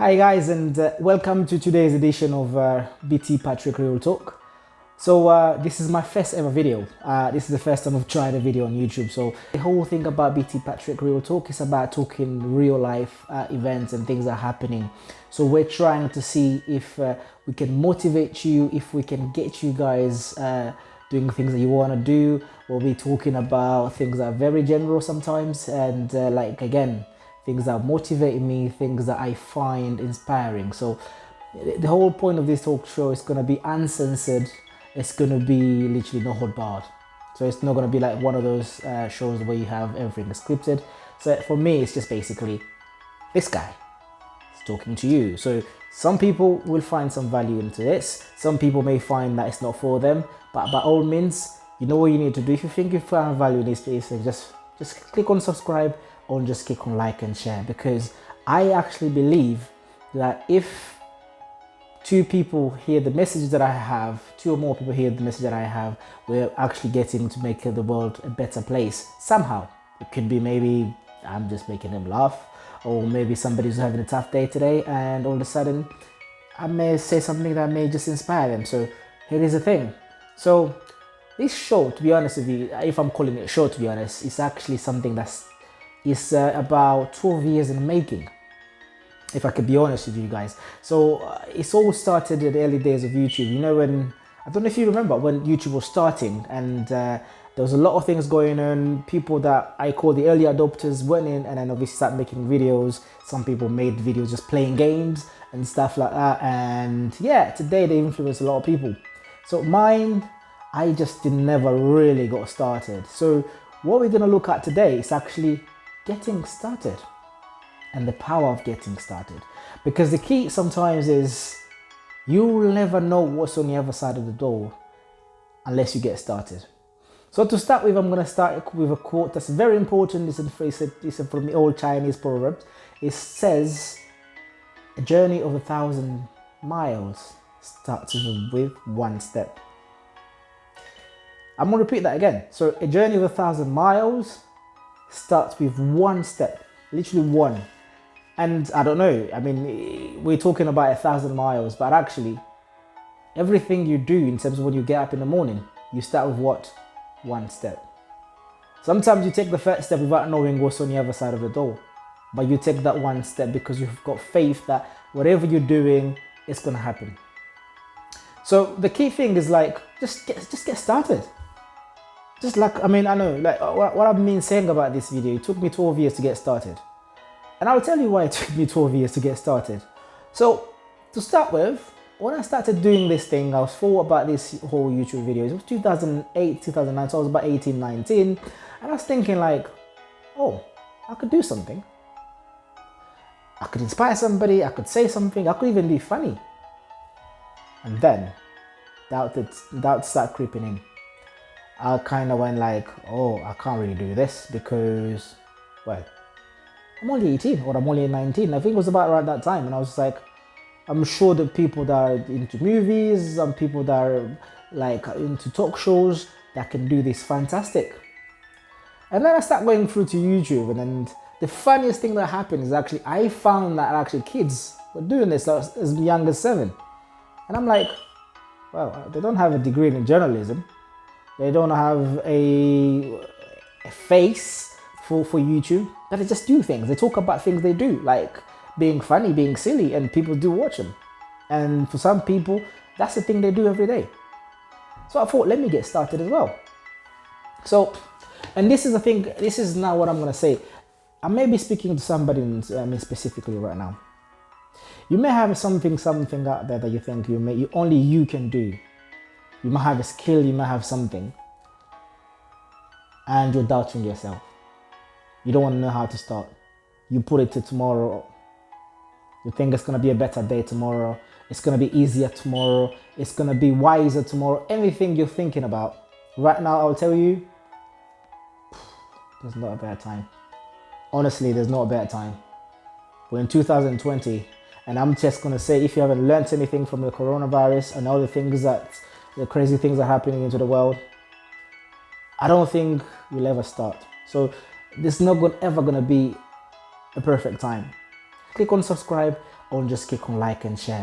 Hi guys, and welcome to today's edition of BT Patrick Real Talk. So this is my first ever video. This is the first time I've tried a video on YouTube. So the whole thing about BT Patrick Real Talk is about talking real life events and things that are happening. So we're trying to see if we can motivate you, if we can get you guys doing things that you want to do. We'll be talking about things that are very general sometimes, and things that motivate me, things that I find inspiring. So the whole point of this talk show is going to be uncensored. It's going to be literally no hold barred. So it's not going to be like one of those shows where you have everything scripted. So for me, it's just basically this guy is talking to you. So some people will find some value into this. Some people may find that it's not for them. But by all means, you know what you need to do. If you think you find value in this space, just click on subscribe or just click on like and share, because I actually believe that if two people hear the message that I have, two or more people hear the message that I have, we're actually getting to make the world a better place somehow. It could be maybe I'm just making them laugh, or maybe somebody's having a tough day today and all of a sudden I may say something that may just inspire them. So here is the thing. So this show, to be honest with you, if I'm calling it a show, to be honest, it's actually something that's about 12 years in the making, if I could be honest with you guys. So it's all started in the early days of YouTube. You know, when, I don't know if you remember when YouTube was starting, and there was a lot of things going on. People that I call the early adopters went in and then obviously started making videos. Some people made videos just playing games and stuff like that. And yeah, today they influence a lot of people. So mine, I just never really got started. So what we're gonna look at today is actually getting started and the power of getting started, because the key sometimes is you'll never know what's on the other side of the door unless you get started. So to start with, I'm going to start with a quote that's very important. It's from the old Chinese proverb. It says, a journey of 1,000 miles starts with one step. I'm going to repeat that again. So a journey of 1,000 miles starts with one step, literally one. And I don't know, I mean, we're talking about 1,000 miles, but actually everything you do in terms of when you get up in the morning, you start with what? One step. Sometimes you take the first step without knowing what's on the other side of the door, but you take that one step because you've got faith that whatever you're doing, it's going to happen. So the key thing is like, just get started. Just like, I mean, I know, like what I've been saying about this video, it took me 12 years to get started. And I'll tell you why it took me 12 years to get started. So to start with, when I started doing this thing, I was thought about this whole YouTube videos. It was 2008, 2009, so I was about 18, 19. And I was thinking like, oh, I could do something. I could inspire somebody, I could say something, I could even be funny. And then doubt started creeping in. I kind of went like, oh, I can't really do this because, well, I'm only 18 or I'm only 19. I think it was about around that time. And I was like, I'm sure that people that are into movies, some people that are like into talk shows that can do this fantastic. And then I started going through to YouTube, and then the funniest thing that happened is actually I found that actually kids were doing this as young as 7. And I'm like, well, they don't have a degree in journalism. They don't have a face for YouTube, but they just do things. They talk about things they do, like being funny, being silly, and people do watch them. And for some people, that's the thing they do every day. So I thought, let me get started as well. So, and this is the thing, this is now what I'm going to say. I may be speaking to somebody specifically right now. You may have something out there that you think only you can do. You might have a skill, you might have something, and you're doubting yourself. You don't want to know how to start. You put it to tomorrow. You think it's going to be a better day tomorrow. It's going to be easier tomorrow. It's going to be wiser tomorrow. Anything you're thinking about. Right now, I'll tell you, there's not a better time. Honestly, there's not a better time. We're in 2020, and I'm just going to say, if you haven't learned anything from the coronavirus and all the crazy things are happening into the world, I don't think you'll ever start. So this is not ever going to be a perfect time. Click on subscribe or just click on like and share.